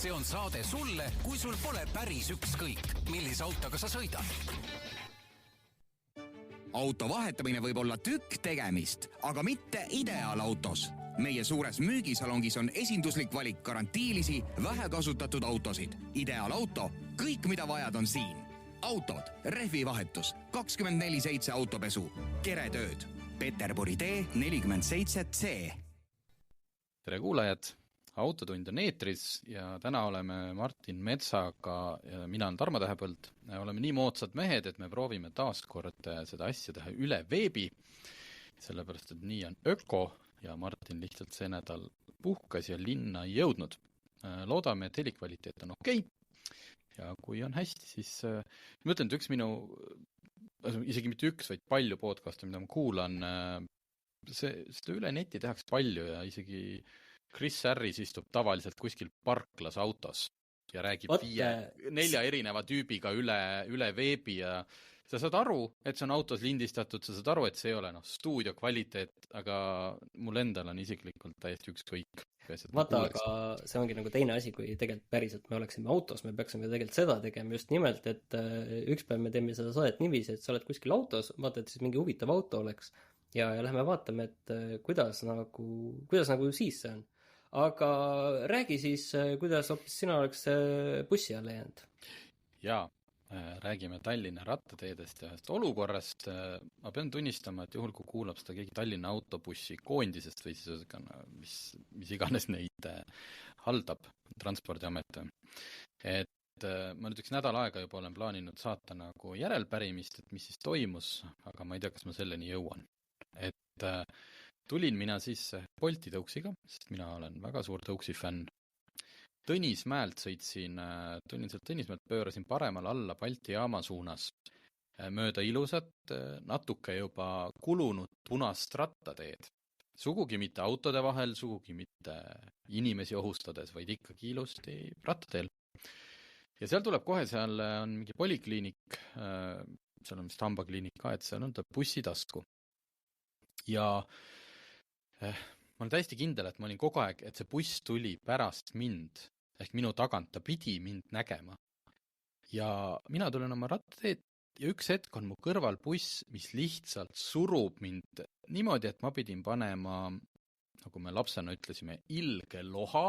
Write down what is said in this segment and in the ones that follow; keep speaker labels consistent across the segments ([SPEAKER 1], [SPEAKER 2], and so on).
[SPEAKER 1] See on saade sulle, kui sul pole päris ükskõik, millise autoga sa sõidad.
[SPEAKER 2] Auto vahetamine võib olla tükk tegemist, aga mitte ideaalautos. Meie suures müügisalongis on esinduslik valik garantiilisi, vähe kasutatud autosid. Ideaalauto, kõik mida vajad on siin. Autod, rehvivahetus, 24/7 autopesu, keretööd. Peterburi tee 47C.
[SPEAKER 3] Tere kuulajad! Autotund on eetris ja täna oleme Martin Metsaga ja mina olen Tarmo Tähepõld. Oleme nii moodsad mehed, et me proovime taaskord seda asja teha üle veebi, sellepärast, et nii on öko ja Martin lihtsalt see nädal puhkas ja linna ei jõudnud. Loodame, et helikvaliteet on okei. Ja kui on hästi, siis ma ütlen, et üks minu, isegi mitte üks, vaid palju podcast'e, mida ma kuulan, seda üle neti tehakse palju ja isegi Chris Harris istub tavaliselt kuskil parklas autos ja räägib 4 erineva tüübiga üle veebi ja sa saad aru, et see on autos lindistatud, sa saad aru, et see ei ole stuudio kvaliteet, aga mul endal on isiklikult täiesti ükskõik.
[SPEAKER 4] Vaata, aga see ongi nagu teine asi, kui tegelikult päriselt me oleksime autos, me peaksime tegelikult seda tegema just nimelt, et üks päev me teeme seda saadet niiviisi, et sa oled kuskil autos, vaata, et siis mingi huvitav auto oleks ja lähme vaatame, et kuidas nagu siis see on. Aga räägi siis, kuidas hoopis sina oleks bussi alla jäänud?
[SPEAKER 3] Jaa, räägime Tallinna rattateedest ja ühest olukorrast. Ma pean tunnistama, et juhul, kui kuulab seda keegi Tallinna autobussi koondisest või siis mis iganes neid haldab Transpordiamet. Et ma nüüd üks nädal aega juba olen plaaninud saata nagu järelpärimist, et mis siis toimus, aga ma ei tea, kas ma selleni jõuan. Et tulin mina siis Bolti tõuksiga, sest mina olen väga suur tõuksi fänn. Tõnismäelt tulin sealt Tõnismäelt, pöörasin paremal alla Balti jaama suunas mööda ilusat, natuke juba kulunud punast rattateed. Sugugi mitte autode vahel, sugugi mitte inimesi ohustades, vaid ikkagi ilusti rattateel. Ja seal tuleb kohe, seal on mingi polikliinik, seal on vist hambakliinik ka, et seal on ta bussitasku. Ja ma olen täiesti kindel, et ma olin kogu aeg, et see buss tuli pärast mind, ehk minu tagant, ta pidi mind nägema. Ja mina tulen oma rattateed ja üks hetk on mu kõrval buss, mis lihtsalt surub mind niimoodi, et ma pidin panema, nagu me lapsena ütlesime, ilge loha,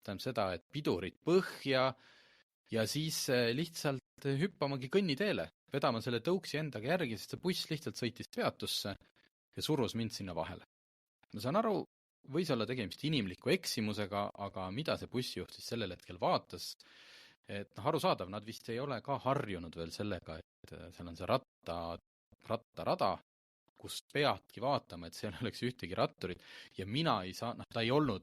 [SPEAKER 3] tähendab seda, et pidurid põhja ja siis lihtsalt hüppamagi kõnniteele, vedama selle tõuksi endaga järgi, sest see buss lihtsalt sõitis peatusse ja surus mind sinna vahele. Ma saan aru, võis olla tegemist inimliku eksimusega, aga mida see bussijuht siis sellel hetkel vaatas, et arusaadav, nad vist ei ole ka harjunud veel sellega, et seal on see rattarada, kus peadki vaatama, et seal oleks ühtegi ratturit ja mina ei saa, ta ei olnud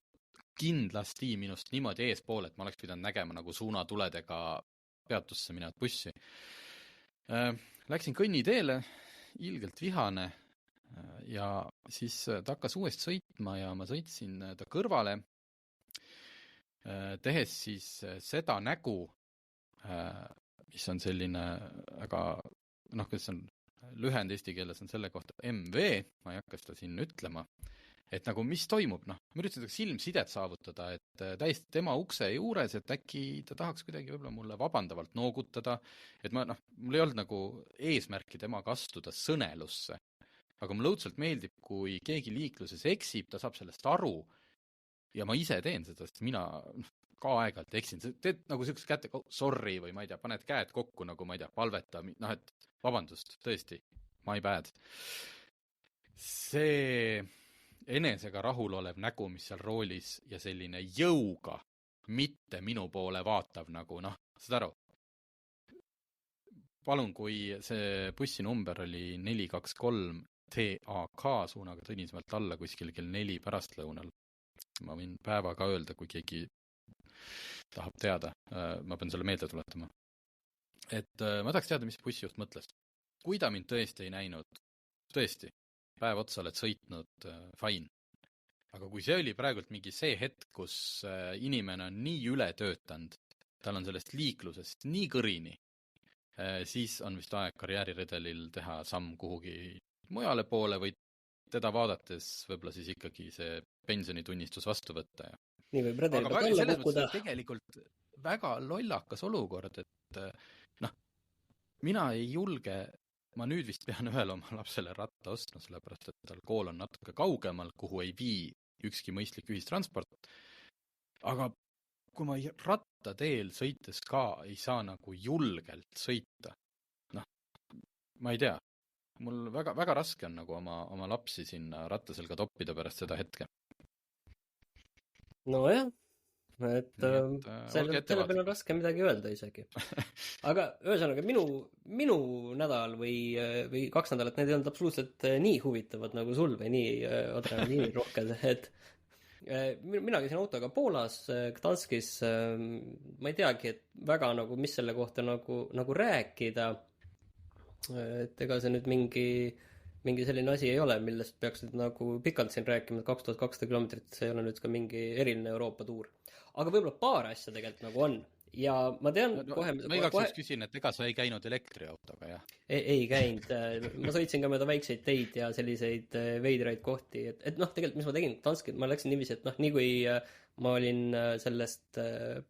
[SPEAKER 3] kindlasti minust niimoodi eespool, et ma oleks pidanud nägema nagu suunatuledega peatusse minevat bussi. Läksin kõnniteele, ilgelt vihane, ja siis ta hakkas uuesti sõitma ja ma sõitsin ta kõrvale, tehes siis seda nägu, mis on selline, aga kes on lühend eesti keeles on selle kohta MV, ma ei hakka seda siin ütlema, et nagu mis toimub, ma üritasin silmsidet saavutada, et täiesti tema ukse juures, et äkki ta tahaks kuidagi võib-olla mulle vabandavalt noogutada, et mul ei olnud nagu eesmärki temaga astuda sõnelusse. Aga mulle õudselt meeldib, kui keegi liikluses eksib, ta saab sellest aru ja ma ise teen seda, sest mina ka aeg-ajalt eksin. Teed nagu selleks kätte, sorry või ma ei tea, paned käed kokku nagu ma ei tea, palveta, et vabandust, tõesti, my bad. See enesega rahul olev nägu, mis seal roolis ja selline jõuga, mitte minu poole vaatav nagu, saad aru. Palun, kui see bussi number oli 423 TAK suunaga Tõnismäelt alla kuskil kell 4 pärastlõunal. Ma võin päevaga öelda, kui keegi tahab teada. Ma pean selle meelde tuletama. Et ma tahaks teada, mis bussijuht mõtles. Kui ta mind tõesti ei näinud, tõesti, päev otsa oled sõitnud, fine. Aga kui see oli praegult mingi see hetk, kus inimene on nii üle töötanud, tal on sellest liiklusest nii kõrini, siis on vist aeg karjääriredelil teha samm kuhugi mujale poole või teda vaadates võib-olla siis ikkagi see pensionitunnistus vastu võtta.
[SPEAKER 4] Nii võib redel ka alla kukkuda.
[SPEAKER 3] väga lollakas olukord, et noh, mina ei julge, ma nüüd vist pean ühele oma lapsele ratta ostma, sellepärast et tal kool on natuke kaugemal, kuhu ei vii ükski mõistlik ühistransport. Aga kui ma rattateel sõites ka ei saa nagu julgelt sõita, noh, ma ei tea, mul väga, väga raske on nagu oma lapsi sinna rattaselga toppida pärast seda hetke.
[SPEAKER 4] Nojah, et selle peal on raske midagi öelda isegi. Aga ühesõnaga, minu nädal või 2 nädalat, need ei olnud absoluutselt nii huvitavad nagu sul või nii adrenaliini rohked, et mina käisin autoga Poolas, Gdanskis, ma ei teagi, et väga nagu, mis selle kohta nagu rääkida, et ega see nüüd mingi selline asi ei ole, millest peaks nüüd nagu pikalt siin rääkima, et 2200 kilomeetrit, see ei ole nüüd ka mingi eriline Euroopa tuur. Aga võib-olla paar asja tegelikult nagu on. Ja ma tean kohe...
[SPEAKER 3] Ma igaks küsin, et ega sa ei käinud elektriautoga, jah?
[SPEAKER 4] Ei käinud. Ma sõitsin ka mööda väikseid teid ja selliseid veidraid kohti. Et tegelikult, mis ma tegin Danskil, ma läksin niiviisi, et nii kui ma olin sellest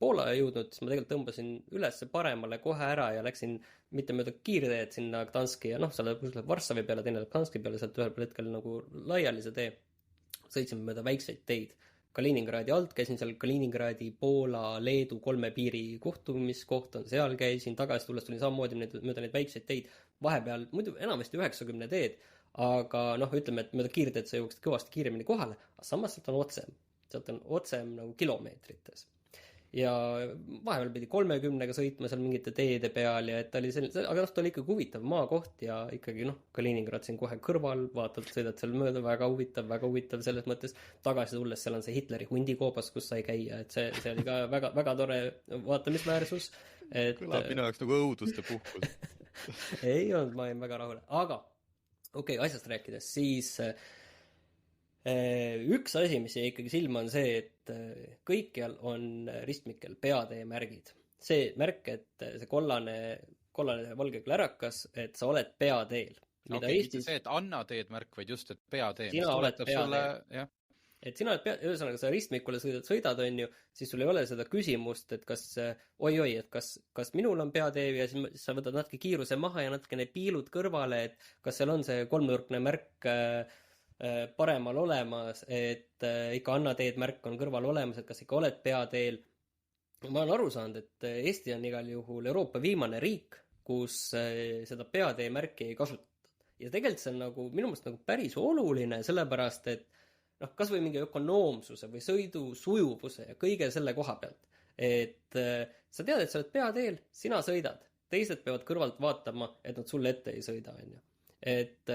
[SPEAKER 4] Poola jõudnud, siis ma tegelikult tõmbasin üles paremale kohe ära ja läksin mitte mööda kiirteed sinna Gdanski ja seal läheb Varssavi peale, teine läheb Gdanski peale, sealt ühel hetkel nagu laiali see tee. Sõitsime mööda väikseid teid. Kaliningradi alt käisin seal Kaliningradi, Poola, Leedu 3 piiri kohtumiskoht on, seal käisin, tagasi tulles tulin samamoodi mööda neid väikseid teid, vahepeal muidu enamasti 90 teed, aga ütleme, et mööda kiirteed sa jõuaksid kõvasti kiiremini kohale, aga samas sealt on otsem nagu kilomeetrites. Ja vahepeal pidi 30-ga sõitma seal mingite teede peal ja et ta oli selline, aga ta oli ikkagi huvitav maakoht ja ikkagi Kaliningrad siin kohe kõrval, vaatad, sõidad seal mööda, väga huvitav selles mõttes. Tagasi tulles seal on see Hitleri hundikoobas, kus sai käia, et see oli ka väga, väga tore vaatamisväärsus.
[SPEAKER 3] Kõlab minu jaoks nagu õuduste puhkus.
[SPEAKER 4] Ei olnud, ma olin väga rahul. Aga, asjast rääkides, siis... üks asi, mis jäi ikkagi silma on see, et kõikjal on ristmikel peatee märgid. See märk, et see kollane valge klärakas, et sa oled peateel.
[SPEAKER 3] Mitte see, et anna teed märk, vaid just, et peatee.
[SPEAKER 4] Sina oled peateel. Et sina oled ühesõnaga sa ristmikule sõidad, on ju, siis sul ei ole seda küsimust, et kas et kas minul on peatee ja siis sa võtad natuke kiiruse maha ja natukene piilud kõrvale, et kas seal on see kolmnurkne märk paremal olemas, et ikka anna teed märk on kõrval olemas, et kas ikka oled peateel. Ma olen aru saanud, et Eesti on igal juhul Euroopa viimane riik, kus seda peatee märki ei kasutata. Ja tegelikult see on nagu, minu meelest nagu päris oluline, sellepärast, et kas või mingi ökonoomsuse või sõidu sujuvuse ja kõige selle koha pealt. Et sa tead, et sa oled peateel, sina sõidad. Teised peavad kõrvalt vaatama, et nad sulle ette ei sõida. Et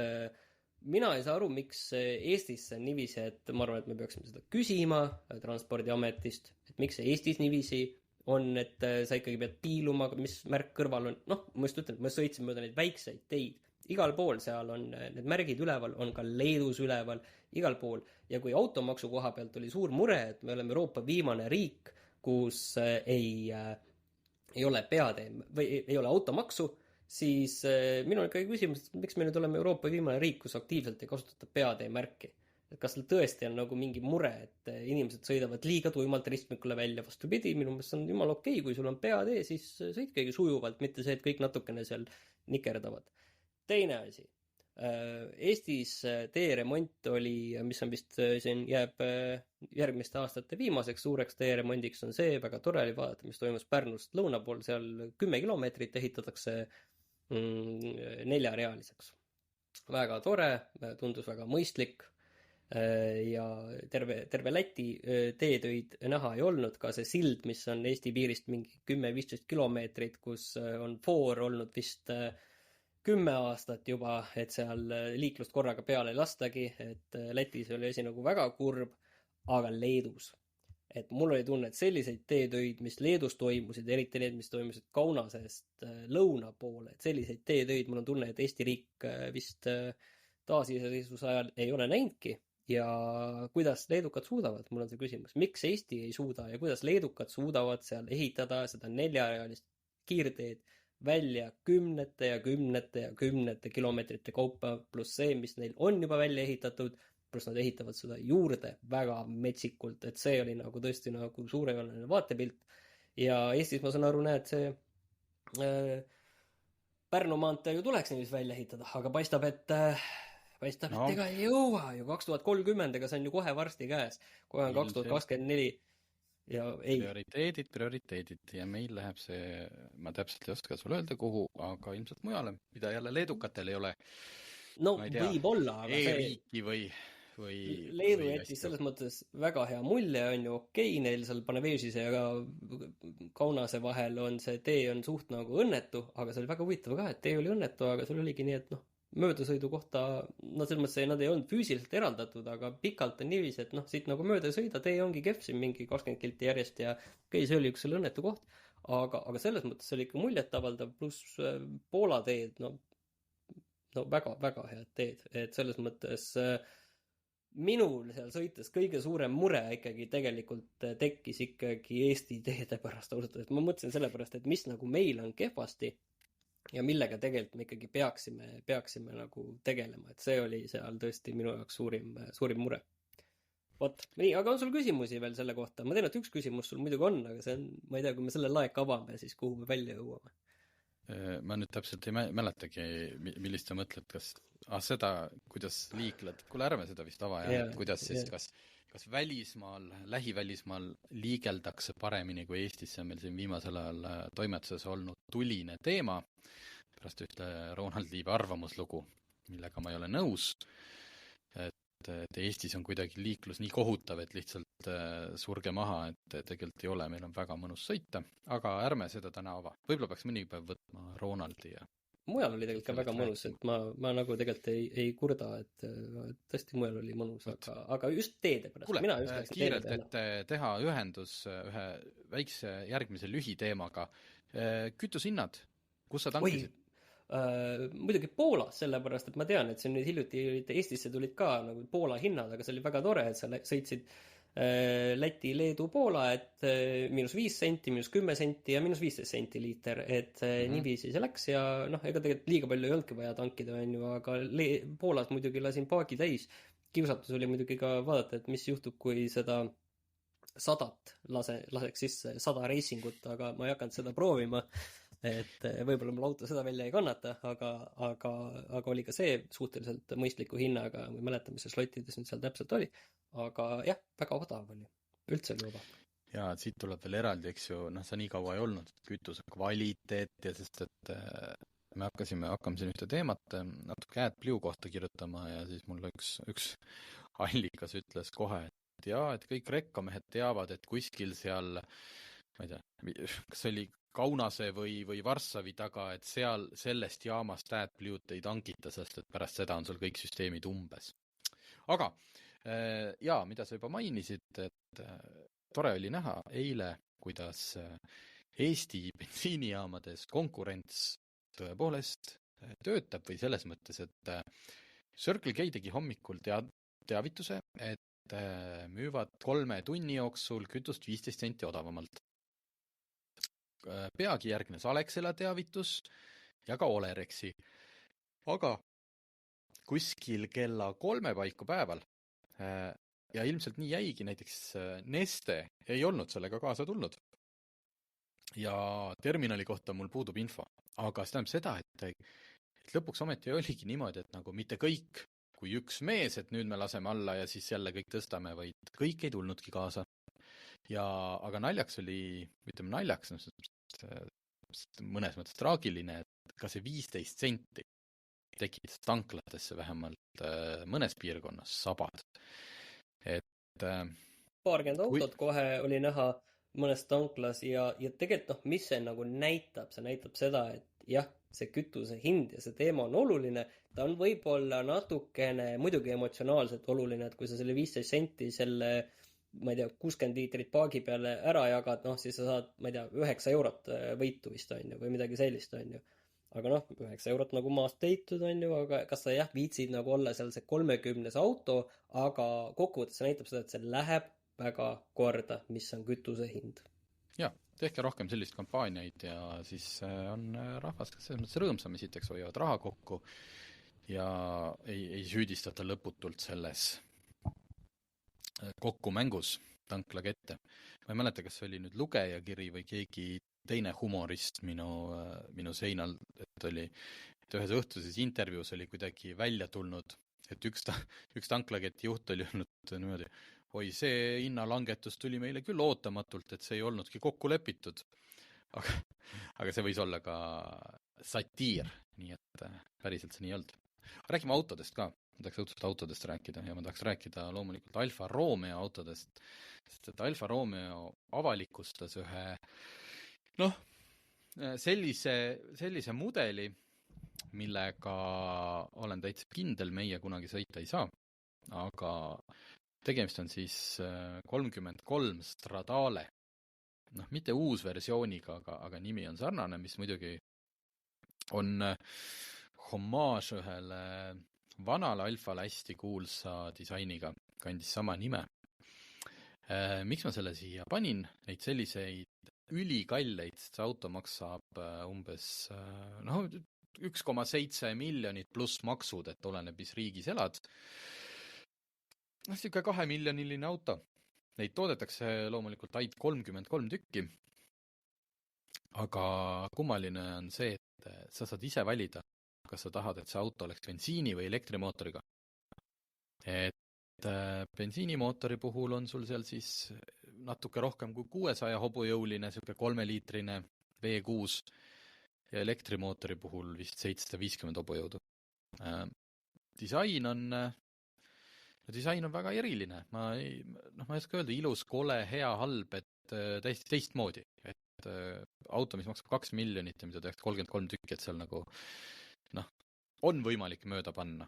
[SPEAKER 4] mina ei saa aru, miks Eestis on niiviisi, et ma arvan, et me peaksime seda küsima Transpordiametist, et miks see Eestis niiviisi on, et sa ikkagi pead piiluma, mis märk kõrval on. Ma just ütlen, et ma sõitsin mööda neid väikseid teid. Igal pool seal on need märgid üleval, on ka Leedus üleval, igal pool. Ja kui automaksu koha pealt oli suur mure, et me oleme Euroopa viimane riik, kus ei ole peatee või ei ole automaksu, siis minul on ikkagi küsimus, et miks me nüüd oleme Euroopa viimane riik, kus aktiivselt ei kasutata peatee märki. Et kas tõesti on nagu mingi mure, et inimesed sõidavad liiga tuimalt ristmikule välja, vastupidi, minu meelest on jumal okei, kui sul on peatee, siis sõitkegi sujuvalt, mitte see, et kõik natukene seal nikerdavad. Teine asi. Eestis teeremont oli, mis on vist siin jääb järgmiste aastate viimaseks suureks teeremondiks on see, väga tore oli vaadata, mis toimus Pärnust lõuna pool, seal 10 kilomeetrit ehitatakse 4-realiseks. Väga tore, tundus väga mõistlik ja terve Läti teetöid näha ei olnud, ka see sild, mis on Eesti piirist mingi 10-15 kilomeetrit, kus on foor olnud vist 10 aastat juba, et seal liiklust korraga peale ei lastagi, et Lätis oli asi nagu väga kurb, aga Leedus. Et mul oli tunne, et selliseid teetöid, mis Leedus toimusid, eriti need, mis toimusid Kaunasest lõuna poole, et selliseid teetöid mul on tunne, et Eesti riik vist taasiseseisvuse ajal ei ole näinudki ja kuidas leedukad suudavad, mul on see küsimus, miks Eesti ei suuda ja kuidas leedukad suudavad seal ehitada seda 4-realist kiirteed välja 10 ja 10 kilomeetrite kaupa, pluss see, mis neil on juba välja ehitatud, pluss nad ehitavad seda juurde väga metsikult, et see oli nagu tõesti nagu suurejooneline vaatepilt ja Eestis ma saan aru, näed, see Pärnu maantee ju tuleks niiviisi välja ehitada, aga paistab, et ega ei jõua ju 2030, ega see on ju kohe varsti käes. Kohe on 2024 ja ei.
[SPEAKER 3] Prioriteedid ja meil läheb see, ma täpselt ei oska sulle öelda kuhu, aga ilmselt mujale, mida jälle leedukatel ei ole.
[SPEAKER 4] No võib-olla, aga
[SPEAKER 3] e-riiki või
[SPEAKER 4] Leedu jättis selles mõttes väga hea mulje, on ju okei, neil seal Panevežise ja Kaunase vahel on see tee on suht nagu õnnetu, aga see oli väga huvitav ka, et tee oli õnnetu, aga seal oligi nii, et möödasõidu kohta, selles mõttes nad ei olnud füüsiliselt eraldatud, aga pikalt on niiviisi, et siit nagu mööda ei sõida, tee ongi kehv siin mingi 20 kilti järjest ja okei, see oli üks selle õnnetu koht, aga selles mõttes see oli ikka muljetavaldav, pluss Poola teed, väga head teed, et selles mõttes minul seal sõites kõige suurem mure ikkagi tegelikult tekkis ikkagi Eesti teede pärast ausalt, et ma mõtlesin selle pärast, et mis nagu meil on kehvasti ja millega tegelikult me ikkagi peaksime nagu tegelema, et see oli seal tõesti minu jaoks suurim mure. Vot, nii, aga on sul küsimusi veel selle kohta? Ma tean, et üks küsimus sul muidugi on, aga see on, ma ei tea, kui me selle laeka avame, siis kuhu me välja jõuame?
[SPEAKER 3] Ma nüüd täpselt ei mäletagi, millist sa mõtled, kas seda, kuidas liikled, kuule ärme seda vist ava, kuidas siis, kas välismaal, lähivälismaal liigeldakse paremini kui Eestis, see on meil siin viimasel ajal toimetuses olnud tuline teema, pärast ühte Ronald Liive arvamuslugu, millega ma ei ole nõus, et Eestis on kuidagi liiklus nii kohutav, et lihtsalt surge maha, et tegelikult ei ole, meil on väga mõnus sõita, aga ärme seda täna ava. Võib-olla peaks mõni päev võtma Ronaldi ja
[SPEAKER 4] mujal oli tegelikult ka väga mõnus, et ma nagu tegelikult ei kurda, et tõesti mujal oli mõnus, aga just teede pärast.
[SPEAKER 3] Kuule, kiirelt, et teha ühendus ühe väikse järgmise lühiteemaga. Kütushinnad, kus sa tankisid?
[SPEAKER 4] Muidugi Poolas, sellepärast, et ma tean, et see nüüd hiljuti Eestisse tulid ka nagu Poola hinnad, aga see oli väga tore, et sa sõitsid Läti, Leedu, Poola, et -5 senti, -10 senti ja -15 senti liiter, et niiviisi see läks ja ega tegelikult liiga palju ei olnudki vaja tankida, on ju, aga Poolas muidugi lasin paagi täis. Kiusatus oli muidugi ka vaadata, et mis juhtub, kui seda 100 laseks sisse, 100 reisingut, aga ma ei hakanud seda proovima, et võib-olla mul auto seda välja ei kannata, aga oli ka see suhteliselt mõistliku hinnaga, ma ei mäleta, mis see slottides nüüd seal täpselt oli, aga jah, väga odav oli, üldse oli odav.
[SPEAKER 3] Ja siit tuleb veel eraldi, eks ju, sa nii kaua ei olnud, kütuse kvaliteet ja sest, et me hakkame siin ühte teemat natuke AdBlue kohta kirjutama ja siis mul üks allikas ütles kohe, et jaa, et kõik rekkamehed teavad, et kuskil seal, ma ei tea, kas oli Kaunase või Varssavi taga, et seal sellest jaamast AdBlue't ei tankita, sest et pärast seda on sul kõik süsteemid umbes. Aga, jaa, mida sa juba mainisid, et tore oli näha eile, kuidas Eesti bensiinijaamades konkurents tõepoolest töötab või selles mõttes, et Circle K tegi hommikul teavituse, et müüvad 3 tunni jooksul kütust 15 senti odavamalt. Peagi järgnes Alexela teavitus ja ka Olerexi. Aga kuskil kella 3 paiku päeval ja ilmselt nii jäigi, näiteks Neste ei olnud sellega kaasa tulnud. Ja terminali kohta mul puudub info. Aga see tähendab seda, et lõpuks ometi oligi niimoodi, et nagu mitte kõik kui üks mees, et nüüd me laseme alla ja siis jälle kõik tõstame, vaid kõik ei tulnudki kaasa. Aga naljaks oli, ütleme naljaks, mõnes mõttes traagiline, et ka see 15 senti tekitas tanklatesse vähemalt mõnes piirkonnas sabad.
[SPEAKER 4] Paarkümmend autot kohe oli näha mõnes tanklas ja tegelikult mis see nagu näitab, see näitab seda, et jah, see kütuse hind ja see teema on oluline, ta on võib-olla natukene muidugi emotsionaalselt oluline, et kui sa selle 15 senti selle ma ei tea, 60 liitrit paagi peale ära jagad, siis sa saad, ma ei tea, 9 eurot võitu vist on ju, või midagi sellist on ju. Aga 9 eurot nagu maast teitud on ju, aga kas sa jah, viitsid nagu olla seal see 30 auto, aga kokkuvõttes see näitab seda, et see läheb väga korda, mis on kütuse hind.
[SPEAKER 3] Ja, tehke rohkem sellist kampaaniaid ja siis on rahvas selles mõttes rõõmsam, esiteks hoiavad raha kokku ja ei süüdistata lõputult selles kokku mängus. tanklakette. Ma ei mäleta, kas see oli nüüd lugejakiri või keegi teine humorist minu seinal, et ühes õhtuses intervjuus oli kuidagi välja tulnud, et üks tanklaketi juht oli olnud niimoodi, oi, see hinnalangetus tuli meile küll ootamatult, et see ei olnudki kokku lepitud. Aga see võis olla ka satiir, nii et päriselt see nii ei olnud. Räägime autodest ka. Ma tahaks õudselt autodest rääkida ja ma tahaks rääkida loomulikult Alfa Romeo autodest, sest et Alfa Romeo avalikustas ühe sellise mudeli, millega olen täitsa kindel, meie kunagi sõita ei saa, aga tegemist on siis 33 Stradale. Mitte uus versiooniga, aga nimi on sarnane, mis muidugi on hommaaž ühele vanale Alfale hästi kuulsa disainiga, kandis sama nime. Miks ma selle siia panin? Neid selliseid ülikalleid, see auto maksab umbes 1,7 miljonit pluss maksud, et oleneb, mis riigis elad. Siuke 2 miljoniline auto. Neid toodetakse loomulikult ainult 33 tükki, aga kummaline on see, et sa saad ise valida, kas sa tahad, et see auto oleks bensiini või elektrimootoriga. Et bensiinimootori puhul on sul seal siis natuke rohkem kui 600 hobujõuline, siuke 3-liitrine V6 ja elektrimootori puhul vist 750 hobujõudu. Disain on väga eriline. Ma ei oska öelda, ilus, kole, hea, halb, et täiesti teistmoodi. Et auto, mis maksab 2 miljonit ja mida tehakse 33 tükki, et seal nagu on võimalik mööda panna,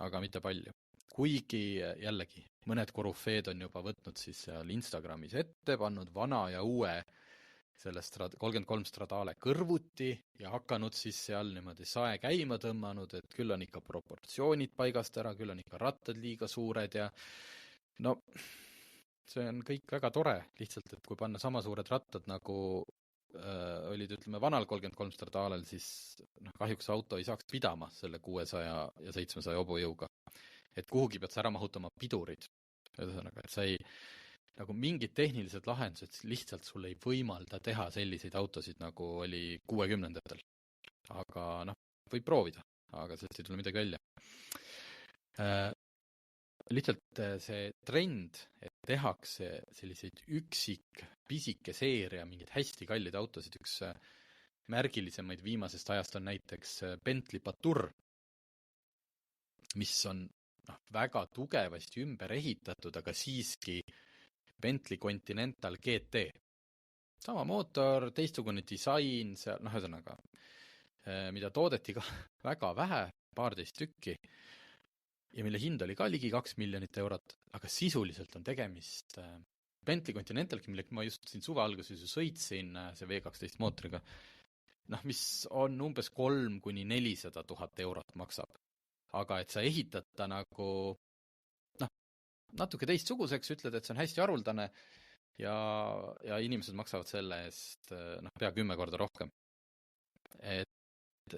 [SPEAKER 3] aga mitte palju. Kuigi jällegi, mõned korufeed on juba võtnud siis seal Instagramis ette, pannud vana ja uue selle 33 Stradale kõrvuti ja hakanud siis seal niimoodi sae käima tõmmanud, et küll on ikka proportsioonid paigast ära, küll on ikka rattad liiga suured ja see on kõik väga tore, lihtsalt, et kui panna sama suured rattad nagu olid, ütleme, vanal 33 Stradalel, siis kahjuks auto ei saaks pidama selle 600 ja 700 hobujõuga. Et kuhugi pead sa ära mahutama pidurid. Ühesõnaga, et sa ei, nagu mingid tehnilised lahendused lihtsalt sul ei võimalda teha selliseid autosid, nagu oli 60-ndatel. Aga võib proovida, aga sellest ei tule midagi välja. Lihtsalt see trend, et tehakse selliseid pisike seeria, mingid hästi kallid autosid, üks märgilisemaid viimasest ajast on näiteks Bentley Patur, mis on väga tugevasti ümber ehitatud, aga siiski Bentley Continental GT. Sama mootor, teistsugune disain, ühesõnaga, mida toodeti ka väga vähe, 12 tükki, ja mille hind oli ka ligi 2 miljonit eurot, aga sisuliselt on tegemist Bentley Continentalki, millega ma just siin suve alguses sõitsin see V12 mootoriga, mis on umbes 300–400 000 eurot maksab. Aga et sa ehitad ta nagu natuke teistsuguseks, ütled, et see on hästi haruldane ja inimesed maksavad selle eest pea 10 korda rohkem. Et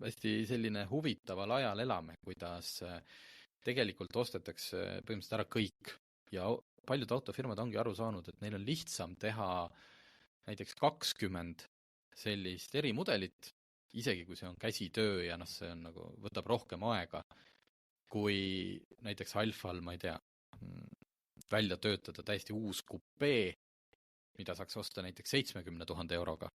[SPEAKER 3] hästi selline huvitaval ajal elame, kuidas tegelikult ostetakse põhimõtteliselt ära kõik ja paljud autofirmad ongi aru saanud, et neil on lihtsam teha näiteks 20 sellist erimudelit, isegi kui see on käsitöö ja see on nagu, võtab rohkem aega, kui näiteks Alfal, ma ei tea, välja töötada täiesti uus kupee, mida saaks osta näiteks 70 000 euroga.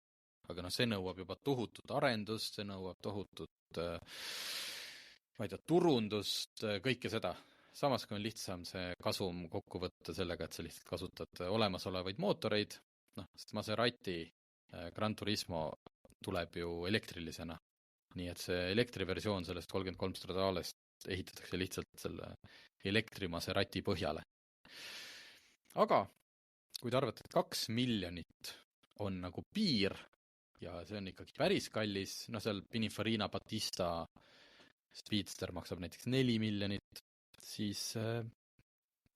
[SPEAKER 3] Aga see nõuab juba tohutut arendust, see nõuab tohutut, ma ei tea, turundust, kõike seda. Samas kui on lihtsam see kasum kokku võtta sellega, et sa lihtsalt kasutad olemasolevaid mootoreid, sest Maserati Gran Turismo tuleb ju elektrilisena. Nii et see elektriversioon sellest 33 Stradalest ehitatakse lihtsalt selle elektri Maserati põhjale. Aga kui te arvate, et 2 miljonit on nagu piir, ja see on ikkagi päris kallis, seal Pininfarina Battista Speedster maksab näiteks 4 miljonit, siis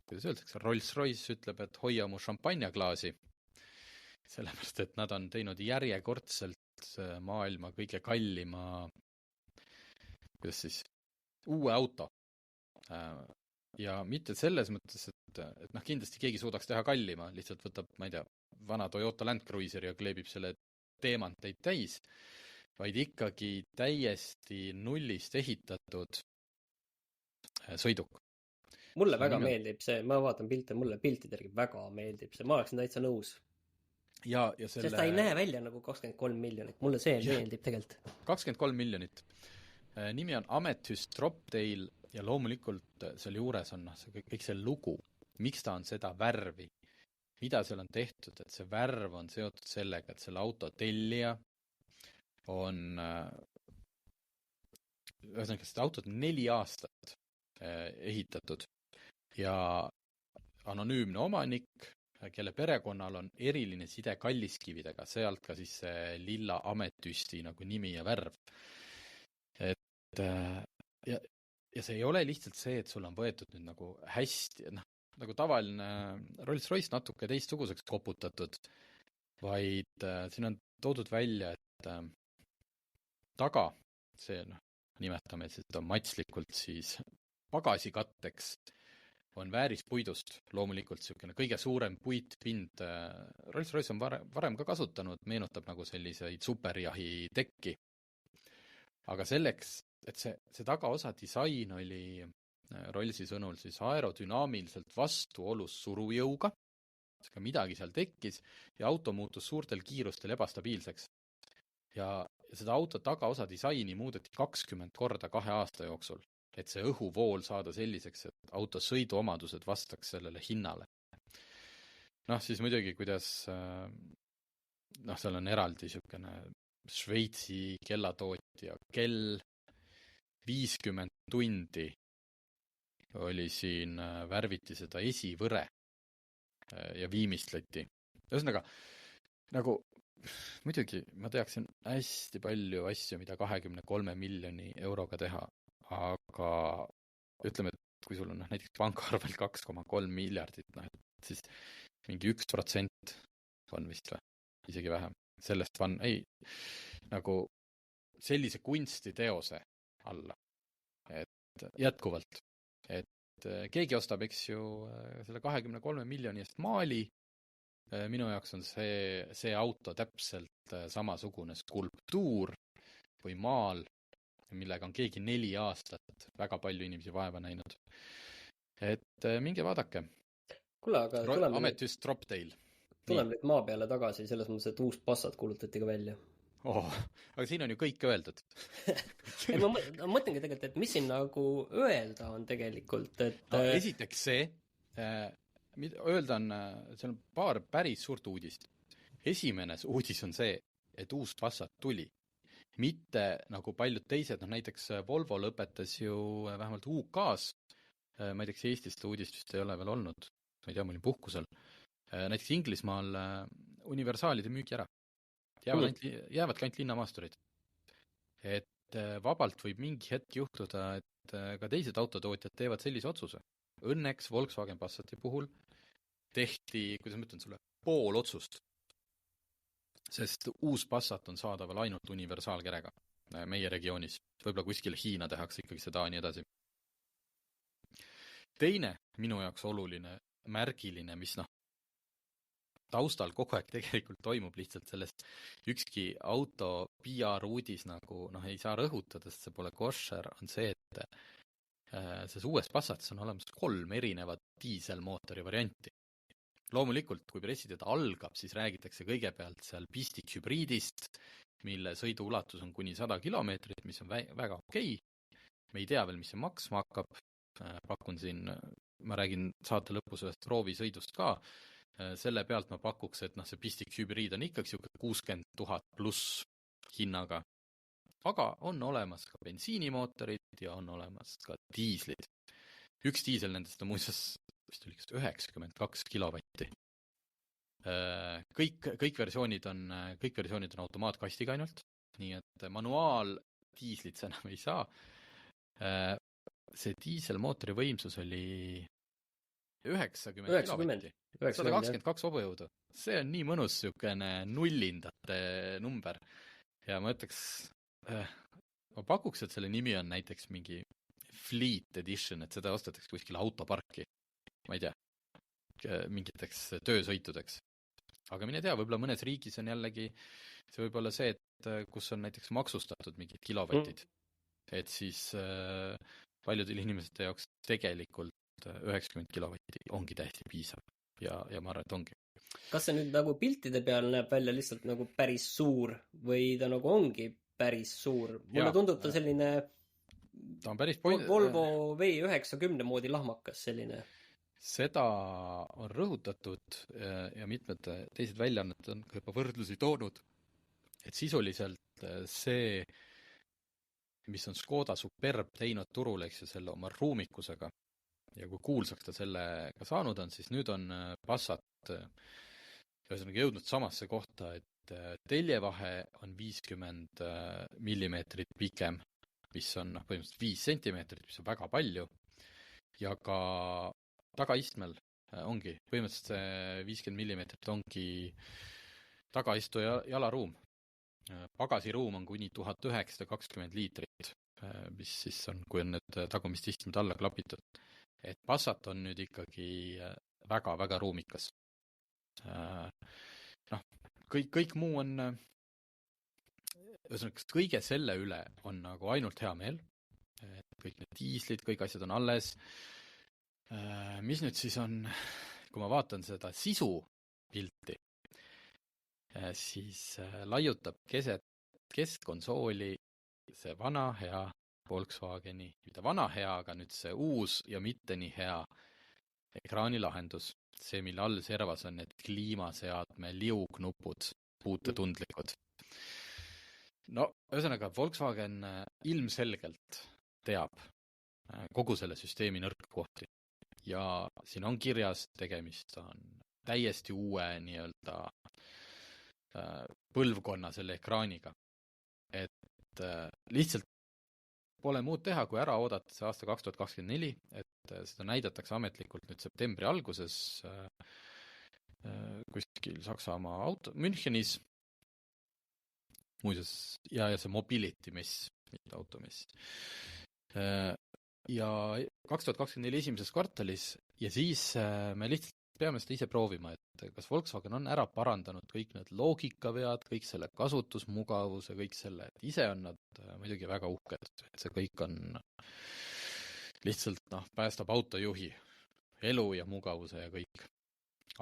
[SPEAKER 3] kuidas öeldakse, Rolls-Royce ütleb, et hoia mu šampanjaklaasi, sellepärast, et nad on teinud järjekordselt maailma kõige kallima, kuidas siis, uue auto. ja mitte selles mõttes, et noh, kindlasti keegi suudaks teha kallima, lihtsalt võtab, ma ei tea, vana Toyota Land Cruiser ja kleebib selle teemanteid täis, vaid ikkagi täiesti nullist ehitatud sõiduk.
[SPEAKER 4] Mulle väga meeldib see, ma vaatan pilte, mulle piltide järgi väga meeldib see, ma oleksin täitsa nõus.
[SPEAKER 3] Ja selle...
[SPEAKER 4] Sest ta ei näe välja nagu 23 miljonit, mulle see meeldib tegelikult.
[SPEAKER 3] 23 miljonit. Nimi on Amethyst Droptail ja loomulikult seal juures on kõik see lugu, miks ta on seda värvi, mida seal on tehtud, et see värv on seotud sellega, et selle auto tellija on ühesõnaga, seda autot 4 aastat ehitatud ja anonüümne omanik, kelle perekonnal on eriline side kalliskividega, sealt ka siis see lilla ametüsti nagu nimi ja värv. Et ja see ei ole lihtsalt see, et sul on võetud nüüd nagu hästi, nagu tavaline Rolls-Royce natuke teistsuguseks koputatud, vaid siin on toodud välja, et taga, see nimetame seda matslikult siis pagasikatteks, on väärispuidust, loomulikult niisugune kõige suurem puitpind. Rolls-Royce on varem ka kasutanud, meenutab nagu selliseid superjahi tekki. Aga selleks, et see tagaosa disain oli Rollsi sõnul siis aerodünaamiliselt vastuolus surujõuga, midagi seal tekkis ja auto muutus suurtel kiirustel ebastabiilseks. Ja seda auto tagaosa disaini muudeti 20 korda 2 aasta jooksul, et see õhuvool saada selliseks, et auto sõiduomadused vastaks sellele hinnale. Siis muidugi, kuidas seal on eraldi niisugune Šveitsi kellatootja kell 50 tundi oli siin, värviti seda esivõre ja viimistleti. Ühesõnaga, nagu muidugi ma teaksin hästi palju asju, mida 23 miljoni euroga teha, aga ütleme, et kui sul on näiteks pankarvel 2,3 miljardit, siis mingi 1% on vist või, isegi vähem. Sellest nagu sellise kunstiteose alla. Et jätkuvalt, et keegi ostab, eks ju, selle 23 miljoni eest maali. Minu jaoks on see auto täpselt samasugune skulptuur või maal, millega on keegi 4 aastat väga palju inimesi vaeva näinud. Et minge vaadake.
[SPEAKER 4] Kuule, aga
[SPEAKER 3] Amethyst Droptail.
[SPEAKER 4] Tuleme nüüd maa peale tagasi, selles mõttes, et uus Passat kuulutati ka välja.
[SPEAKER 3] Aga siin on ju kõik öeldud.
[SPEAKER 4] Ma mõtlengi tegelikult, et mis siin nagu öelda on tegelikult, et
[SPEAKER 3] esiteks see, öelda on, seal on paar päris suurt uudist. Esimene uudis on see, et uus Passat tuli. Mitte nagu paljud teised, näiteks Volvo lõpetas ju vähemalt UK-s, ma ei teaks Eestist uudist vist ei ole veel olnud, ma ei tea, ma olin puhkusel. Näiteks Inglismaal universaalide müügi ära. Jäävadki ainult linnamaasturid. Et vabalt võib mingi hetk juhtuda, et ka teised autotootjad teevad sellise otsuse. Õnneks Volkswagen Passati puhul tehti, kuidas ma ütlen sulle, pool otsust. Sest uus Passat on saadaval ainult universaalkerega meie regioonis. Võib-olla kuskil Hiina tehakse ikkagi seda nii edasi. Teine minu jaoks oluline, märgiline, mis taustal kogu aeg tegelikult toimub lihtsalt sellest ükski auto PR-uudis nagu ei saa rõhutada, sest see pole košer, on see, et selles uues Passatis on olemas 3 erinevat diiselmootori varianti. Loomulikult, kui pressiteade algab, siis räägitakse kõigepealt seal pistikhübriidist, mille sõiduulatus on kuni 100 kilomeetrit, mis on väga okei. Me ei tea veel, mis see maksma hakkab. Pakun siin, ma räägin saate lõpus ühest proovisõidust ka. Selle pealt ma pakuks, et see pistikhübriid on ikkagi 60 000 pluss hinnaga. Aga on olemas ka bensiinimootorid ja on olemas ka diislid. Üks diisel nendest on muuseas vist oli 92 kilovatti. Kõik versioonid on automaatkastiga ainult, nii et manuaal diislit see enam ei saa. See diiselmootori võimsus oli 90 kilovatti. 122 hobujõudu. See on nii mõnus niisugune nullindate number. Ja ma ütleks, ma pakuks, et selle nimi on näiteks mingi fleet edition, et seda ostetakse kuskil autoparki, ma ei tea, mingiteks töösõitudeks. Aga mine tea, võib-olla mõnes riigis on jällegi, see võib olla see, et kus on näiteks maksustatud mingid kilovatid, et siis paljudel inimeste jaoks tegelikult 90 kilovatti ongi täiesti piisav ja ma arvan, et ongi.
[SPEAKER 4] Kas see nüüd nagu piltide peal näeb välja lihtsalt nagu päris suur või ta nagu ongi päris suur? Mulle tundub ta selline
[SPEAKER 3] ta on päris
[SPEAKER 4] Volvo V90 moodi lahmakas selline.
[SPEAKER 3] Seda on rõhutatud ja mitmed teised väljaanned on juba võrdlusi toonud, et sisuliselt see, mis on Škoda Superb teinud turule, eks ju, selle oma ruumikusega, ja kui kuulsaks ta sellega saanud on, siis nüüd on Passat ühesõnaga jõudnud samasse kohta, et teljevahe on 50 millimeetrit pikem, mis on põhimõtteliselt 5 sentimeetrit, mis on väga palju, ja ka tagaistmel ongi, põhimõtteliselt see 50 millimeetrit ongi tagaistuja jalaruum. Pagasiruum on kuni 1920 liitrit, mis siis on, kui on need tagumist istmed alla klapitud. Et Passat on nüüd ikkagi väga-väga ruumikas. Kõik muu on, kõige selle üle on nagu ainult hea meel, et kõik need diislid, kõik asjad on alles. Mis nüüd siis on, kui ma vaatan seda sisu pilti, siis laiutab keset keskkonsooli see vana hea Volkswageni, mitte vana hea, aga nüüd see uus ja mitte nii hea ekraanilahendus, see, mille all servas on need kliimaseadme liuknupud, puutetundlikud. No, ühesõnaga, Volkswagen ilmselgelt teab kogu selle süsteemi nõrkkohti ja siin on kirjas, tegemist on täiesti uue nii-öelda põlvkonna selle ekraaniga. Et lihtsalt pole muud teha, kui ära oodata see aasta 2024, et seda näidatakse ametlikult nüüd septembri alguses kuskil Saksamaa Münchenis, muuseas, ja see Mobility mess, mitte automess. Ja 2024 esimeses kvartalis ja siis me lihtsalt peame seda ise proovima, et kas Volkswagen on ära parandanud kõik need loogikavead, kõik selle kasutusmugavuse, kõik selle, et ise on nad muidugi väga uhked, et see kõik on lihtsalt, päästab autojuhi elu ja mugavuse ja kõik.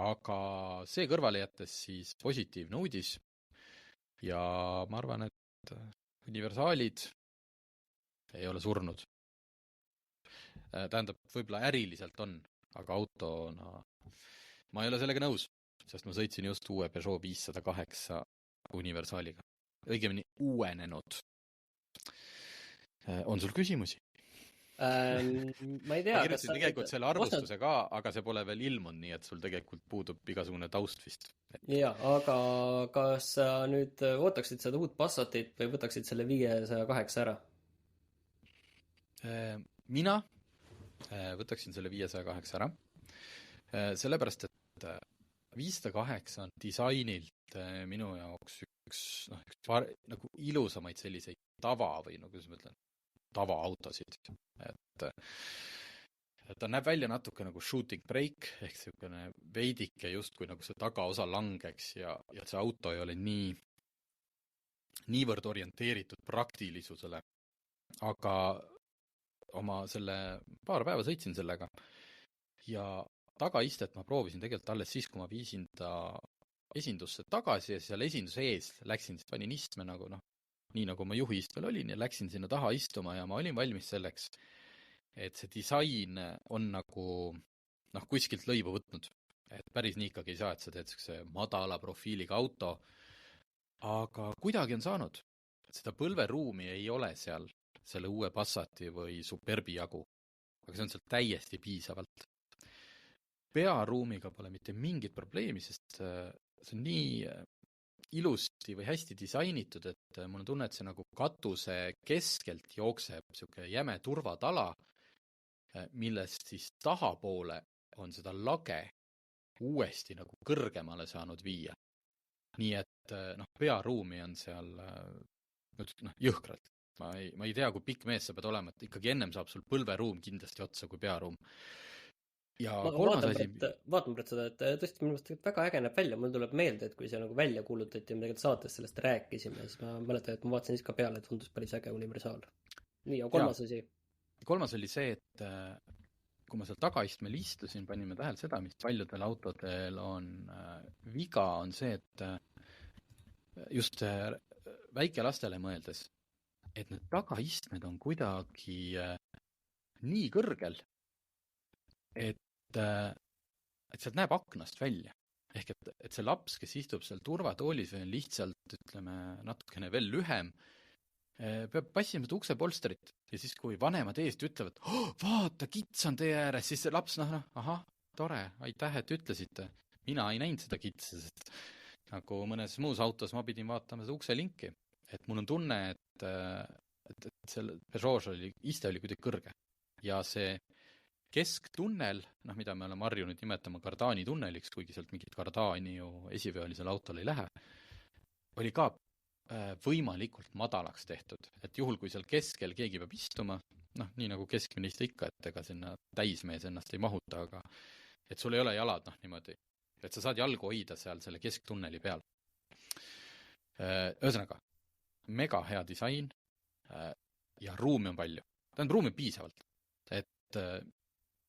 [SPEAKER 3] Aga see kõrvale jättes siis positiivne uudis ja ma arvan, et universaalid ei ole surnud. Tähendab, võib-olla äriliselt on, aga autona ma ei ole sellega nõus, sest ma sõitsin just uue Peugeot 508 universaaliga. Õigemini uuenenud. On sul küsimusi?
[SPEAKER 4] Ma ei tea.
[SPEAKER 3] Ma kirjutasin tegelikult selle arvustuse ka, aga see pole veel ilmunud, nii et sul tegelikult puudub igasugune taust vist.
[SPEAKER 4] Jaa, aga kas sa nüüd ootaksid seda uut Passatit või võtaksid selle 508 ära?
[SPEAKER 3] Mina võtaksin selle 508 ära. Sellepärast, et 508 on disainilt minu jaoks üks nagu ilusamaid selliseid tava või kuidas ma ütlen, tavaautosid. Et ta näeb välja natuke nagu shooting brake, ehk selline veidike justkui nagu see tagaosa langeks ja see auto ei ole niivõrd orienteeritud praktilisusele. Aga oma selle paar päeva sõitsin sellega ja tagaistet ma proovisin tegelikult alles siis, kui ma viisin ta esindusse tagasi ja seal esinduse ees läksin, panin istme nagu nii nagu ma juhi istmel olin ja läksin sinna taha istuma ja ma olin valmis selleks, et see disain on nagu kuskilt lõivu võtnud. Et päris nii ikkagi ei saa, et sa teed see madala profiiliga auto, aga kuidagi on saanud. Seda põlveruumi ei ole seal selle uue Passati või Superbi jagu, aga see on seal täiesti piisavalt. Pearuumiga pole mitte mingit probleemi, sest see on nii ilusti või hästi disainitud, et mul on tunne, et see nagu katuse keskelt jookseb selline jäme turvatala, millest siis tahapoole on seda lage uuesti nagu kõrgemale saanud viia. Nii et pearuumi on seal jõhkralt. ma ei tea, kui pikk mees sa pead olema, et ikkagi ennem saab sul põlveruum kindlasti otsa kui pearuum. Ja kolmas asi...
[SPEAKER 4] Vaatan praegu seda, et tõesti minu meelest väga äge näeb välja, mul tuleb meelde, et kui see nagu välja kuulutati ja me tegelikult saates sellest rääkisime, siis ma mäletan, et ma vaatasin siis ka peale, et tundus päris äge universaal. Nii, ja kolmas asi?
[SPEAKER 3] Kolmas oli see, et kui ma seal tagaistmel istusin, panime tähele seda, mis paljudel autodel on viga, on see, et just väikelastele mõeldes, et need tagaistmed on kuidagi nii kõrgel, et sealt näeb aknast välja. Ehk et see laps, kes istub seal turvatoolis või on lihtsalt, ütleme, natukene veel lühem, peab passima seda uksepolstrit ja siis, kui vanemad eest ütlevad, vaata, kits on tee ääres, siis see laps, ahah, tore, aitäh, et ütlesite. Mina ei näinud seda kitsa, sest nagu mõnes muus autos ma pidin vaatama seda ukselinki. Et mul on tunne, et selle Peugeot iste oli kuidagi kõrge. Ja see kesktunnel, mida me oleme harjunud nimetama Kardaani tunneliks, kuigi sealt mingit Kardaani ju esiveolisel autol ei lähe, oli ka võimalikult madalaks tehtud. Et juhul, kui seal keskel keegi peab istuma, nii nagu keskmine iste ikka, et ega sinna täismees ennast ei mahuta, aga et sul ei ole jalad niimoodi, et sa saad jalgu hoida seal selle kesktunneli peal. Ühesõnaga, mega hea disain ja ruumi on palju. Ruumi on piisavalt, et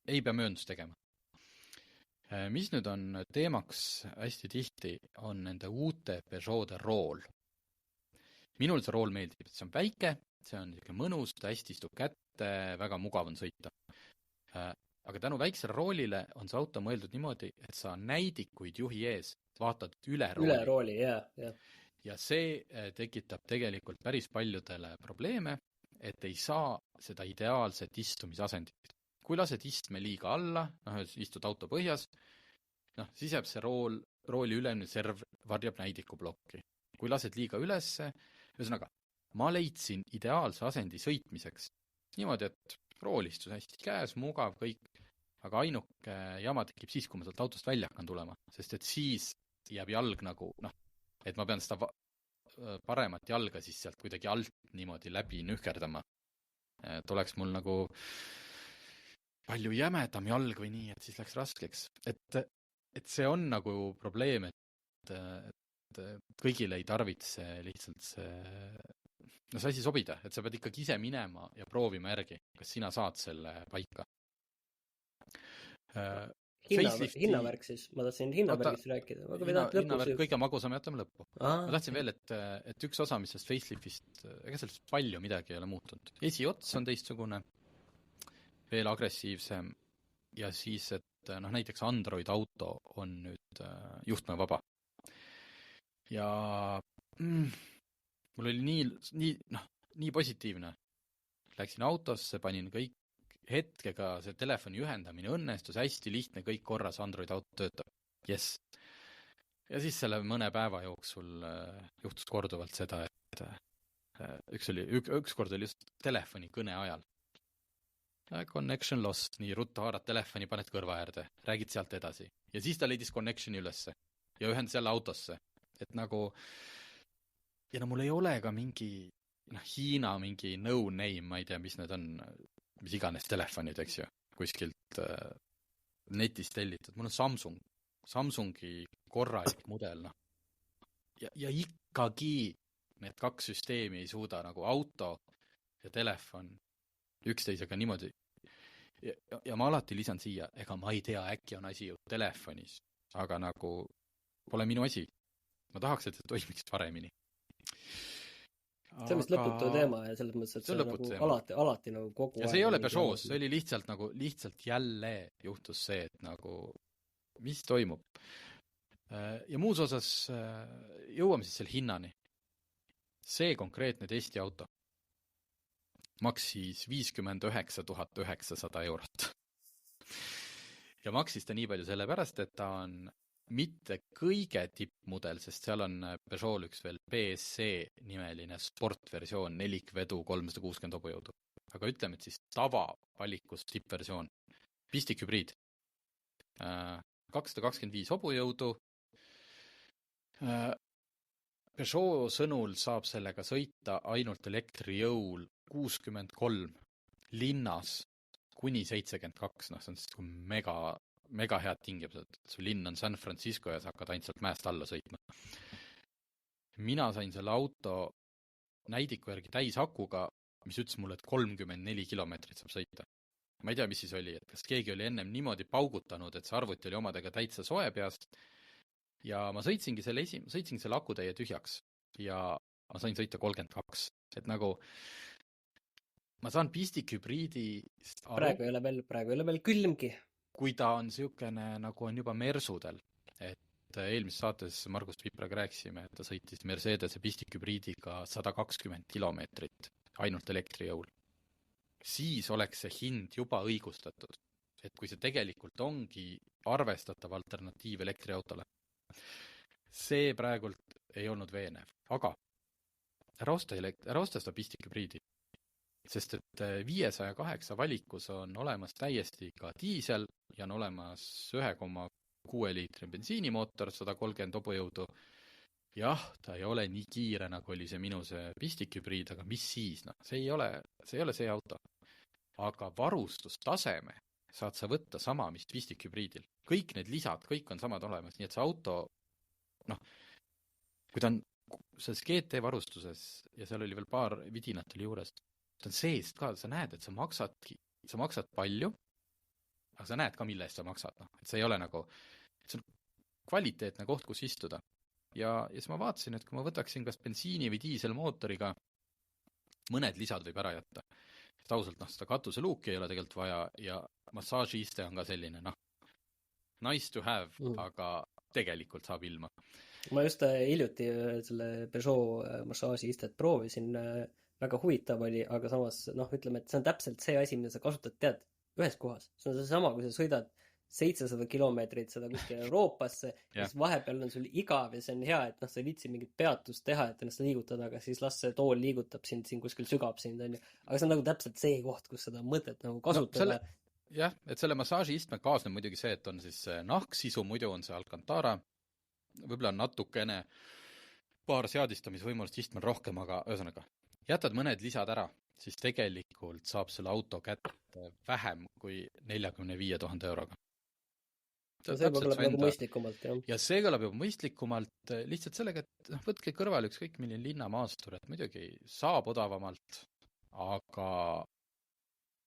[SPEAKER 3] ei pea mööndust tegema. Mis nüüd on teemaks hästi tihti, on nende uute Peugeot'de rool. Minul see rool meeldib, et see on väike, see on mõnus, ta hästi istub kätte, väga mugav on sõita. Aga tänu väiksele roolile on see auto mõeldud niimoodi, et sa näidikuid juhi ees vaatad üle rooli.
[SPEAKER 4] Üle rooli, jah.
[SPEAKER 3] Ja see tekitab tegelikult päris paljudele probleeme, et ei saa seda ideaalset istumisasendit. Kui lased istme liiga alla, istud auto põhjas, siis jääb see rooli ülemine serv varjab näidikublokki. Kui lased liiga ülesse, ühesõnaga, ma leidsin ideaalse asendi sõitmiseks. Niimoodi, et roolistus hästi käes, mugav, kõik, aga ainuke jama tekib siis, kui ma sealt autost välja hakkan tulema, sest et siis jääb jalg nagu, et ma pean seda paremat jalga siis sealt kuidagi alt niimoodi läbi nühkerdama. Et oleks mul nagu palju jämedam jalg või nii, et siis läks raskeks. Et see on nagu probleem, et kõigile ei tarvitse lihtsalt see asi sobida, et sa pead ikkagi ise minema ja proovima järgi, kas sina saad selle paika.
[SPEAKER 4] Hinnavärk siis, ma tahtsin hinnavärgist rääkida.
[SPEAKER 3] Hinnavärk kõige magusam jätame lõppu. Ma tahtsin veel, et üks osa, mis sellest faceliftist, ega sellest palju midagi ei ole muutunud. Esiots on teistsugune, veel agressiivsem ja siis, et näiteks Android auto on nüüd juhtme vaba. Ja mul oli nii positiivne. Läksin autosse, panin kõik hetkega, see telefoni ühendamine õnnestus, hästi lihtne, kõik korras, Android auto töötab. Yes. Ja siis selle mõne päeva jooksul juhtus korduvalt seda, et üks kord oli just telefoni kõne ajal. Connection lost, nii ruttu haarad telefoni, paned kõrva äärde, räägid sealt edasi. Ja siis ta leidis connectioni ülesse ja ühendas jälle autosse. Et nagu, ja mul ei ole ka mingi Hiina mingi no name, ma ei tea, mis need on, mis iganes telefonid, eks ju, kuskilt netist tellitud. Mul on Samsungi korralik mudel, ja ikkagi need kaks süsteemi ei suuda nagu auto ja telefon üksteisega niimoodi. Ja ma alati lisan siia, ega ma ei tea, äkki on asi ju telefonis, aga nagu pole minu asi. Ma tahaks, et see toimiks paremini.
[SPEAKER 4] See on vist lõputu teema ja selles mõttes, et see on nagu alati nagu kogu aeg.
[SPEAKER 3] Ja see ei ole Peugeot, see oli lihtsalt jälle juhtus see, et nagu, mis toimub. Ja muus osas jõuame siis selle hinnani. See konkreetne testiauto maksis 59 900 eurot. Ja maksis ta nii palju sellepärast, et ta on mitte kõige tippmudel, sest seal on Peugeot üks veel BSC nimeline sportversioon, 4 vedu 360 hobujõudu. Aga ütleme, et siis tavavalikus tippversioon. Pistikhübriid. 225 hobujõudu. Peugeot sõnul saab sellega sõita ainult elektrijõul 63 linnas kuni 72, noh see on siis kui mega head tingimused, et su linn on San Francisco ja sa hakkad ainult sealt mäest alla sõitma. Mina sain selle auto näidiku järgi täisakuga, mis ütles mulle, et 34 kilomeetrit saab sõita. Ma ei tea, mis siis oli, et kas keegi oli ennem niimoodi paugutanud, et see arvuti oli omadega täitsa soe peast ja ma sõitsingi selle akutäie tühjaks ja ma sain sõita 32, et nagu ma saan pistikhübriidist aru.
[SPEAKER 4] Praegu ei ole veel külmgi.
[SPEAKER 3] Kui ta on siukene, nagu on juba Mersudel, et eelmises saates Margus Pipraga rääkisime, et ta sõitis Mercedese pistikhübriidiga 120 kilomeetrit ainult elektrijõul. Siis oleks see hind juba õigustatud, et kui see tegelikult ongi arvestatav alternatiiv elektriautole. See praegult ei olnud veenev, aga ära osta seda pistikhübriidi, sest et 508 valikus on olemas täiesti ka diisel ja on olemas 1,6 liitri bensiinimootor, 130 hobujõudu. Jah, ta ei ole nii kiire, nagu oli see minu see pistikhübriid, aga mis siis? No, see ei ole see auto. Aga varustustaseme saad sa võtta sama, mis pistikhübriidil. Kõik need lisad, kõik on samad olemas, nii et see auto, kui ta on selles GT varustuses ja seal oli veel paar vidinat oli juures, ta on seest ka, sa näed, et sa maksad palju, aga sa näed ka, mille eest sa maksad. Et see ei ole nagu, see on kvaliteetne koht, kus istuda. Ja siis ma vaatasin, et kui ma võtaksin kas bensiini või diiselmootoriga, mõned lisad võib ära jätta. Sest ausalt, seda katuseluuki ei ole tegelikult vaja ja massaažiiste on ka selline, nice to have, aga tegelikult saab ilma.
[SPEAKER 4] Ma just hiljuti selle Peugeot massaažiistet proovisin, väga huvitav oli, aga samas, ütleme, et see on täpselt see asi, mida sa kasutad, tead, ühes kohas. See on see sama, kui sa sõidad 700 kilomeetrit seda kuskil Euroopasse, siis vahepeal on sul igav ja see on hea, et sa viitsid mingit peatust teha, et ennast liigutada, aga siis las see tool liigutab sind siin kuskil sügab sind, on ju. Aga see on nagu täpselt see koht, kus seda mõtet nagu kasutada.
[SPEAKER 3] Jah, et selle massaažiistme kaasneb muidugi see, et on siis nahksisu, muidu on see Alcantara, võib-olla natukene paar seadistamisvõimalust istmel rohkem, aga ühesõnaga, jätad mõned lisad ära, siis tegelikult saab selle auto kätte vähem kui 45 000 euroga.
[SPEAKER 4] See kõlab nagu mõistlikumalt, jah.
[SPEAKER 3] Ja see kõlab juba mõistlikumalt lihtsalt sellega, et võtke kõrval ükskõik milline linnamaastur, et muidugi saab odavamalt, aga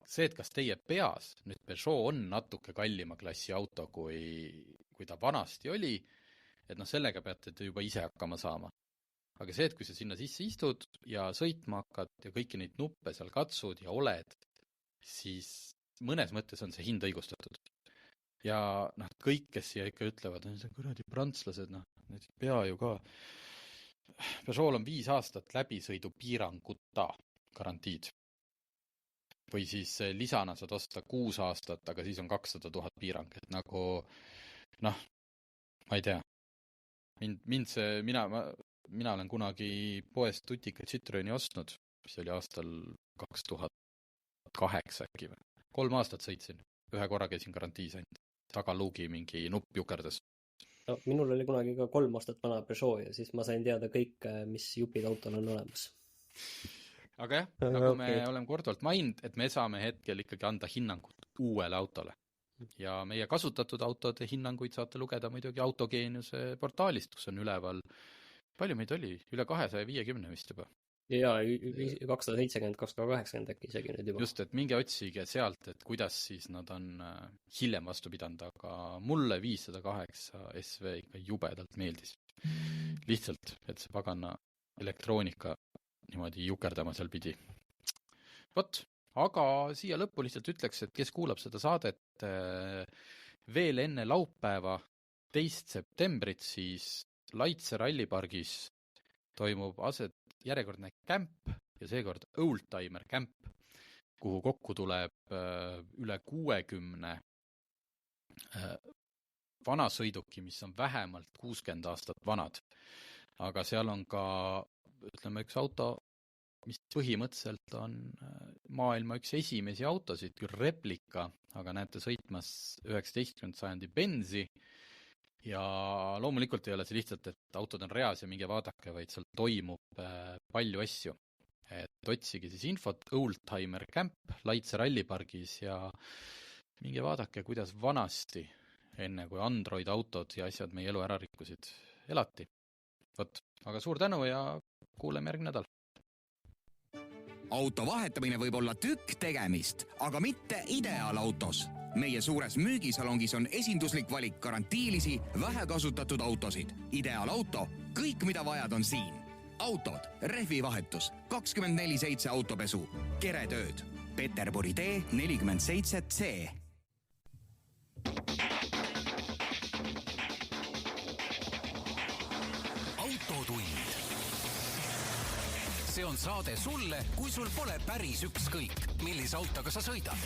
[SPEAKER 3] see, et kas teie peas nüüd Peugeot on natuke kallima klassi auto, kui ta vanasti oli, et sellega peate te juba ise hakkama saama. Aga see, et kui sa sinna sisse istud ja sõitma hakkad ja kõiki neid nuppe seal katsud ja oled, siis mõnes mõttes on see hind õigustatud. Ja kõik, kes siia ikka ütlevad, see on kuradi prantslased, need ei pea ju ka. Peugeot on 5 aastat läbisõidupiiranguta garantiid. Või siis lisana saad osta 6 aastat, aga siis on 200 000 piirang. Et nagu, ma ei tea. Mina olen kunagi poest tutika Citroeni ostnud, mis oli aastal 2008 äkki. 3 aastat sõitsin, 1 korra käisin garantiis ainult. Tagaluugi mingi nupp jukerdas.
[SPEAKER 4] Minul oli kunagi ka 3 aastat vana Peugeot ja siis ma sain teada kõik, mis jupid autol on olemas.
[SPEAKER 3] Aga jah, nagu me oleme korduvalt maininud, et me saame hetkel ikkagi anda hinnangut uuele autole. Ja meie kasutatud autode hinnanguid saate lugeda muidugi Autogeeniuse portaalist, kus on üleval, palju meid oli? Üle 250 vist juba.
[SPEAKER 4] Jaa, 270, 280 äkki isegi nüüd juba.
[SPEAKER 3] Just, et minge otsige sealt, et kuidas siis nad on hiljem vastu pidanud, aga mulle 508 SV ikka jubedalt meeldis. Lihtsalt, et see pagana elektroonika niimoodi jukerdama seal pidi. Aga siia lõppu lihtsalt ütleks, et kes kuulab seda saadet veel enne laupäeva 2. septembrit, siis Laitse rallipargis toimub aset järjekordne kämp ja seekord Oldtimer kämp, kuhu kokku tuleb üle 60 vanasõiduki, mis on vähemalt 60 aastat vanad. Aga seal on ka, ütleme, üks auto, mis põhimõtteliselt on maailma üks esimesi autosid, küll replika, aga näete sõitmas 19. sajandi Benzi ja loomulikult ei ole see lihtsalt, et autod on reas ja minge vaadake, vaid seal toimub palju asju. Et otsige siis infot Oldtimer Camp Laitse rallipargis ja minge vaadake, kuidas vanasti, enne kui Android-autod ja asjad meie elu ära rikkusid, elati. Vot, aga suur tänu ja kuuleme järgmine nädal.
[SPEAKER 2] Auto vahetamine võib olla tükk tegemist, aga mitte ideaalautos. Meie suures müügisalongis on esinduslik valik garantiilisi, vähe kasutatud autosid. Ideaalauto, kõik mida vajad on siin. Autod, rehvivahetus, 24/7 autopesu, keretööd. Peterburi tee 47C.
[SPEAKER 1] Autotund. See on saade sulle, kui sul pole päris ükskõik, millise autoga sa sõidad.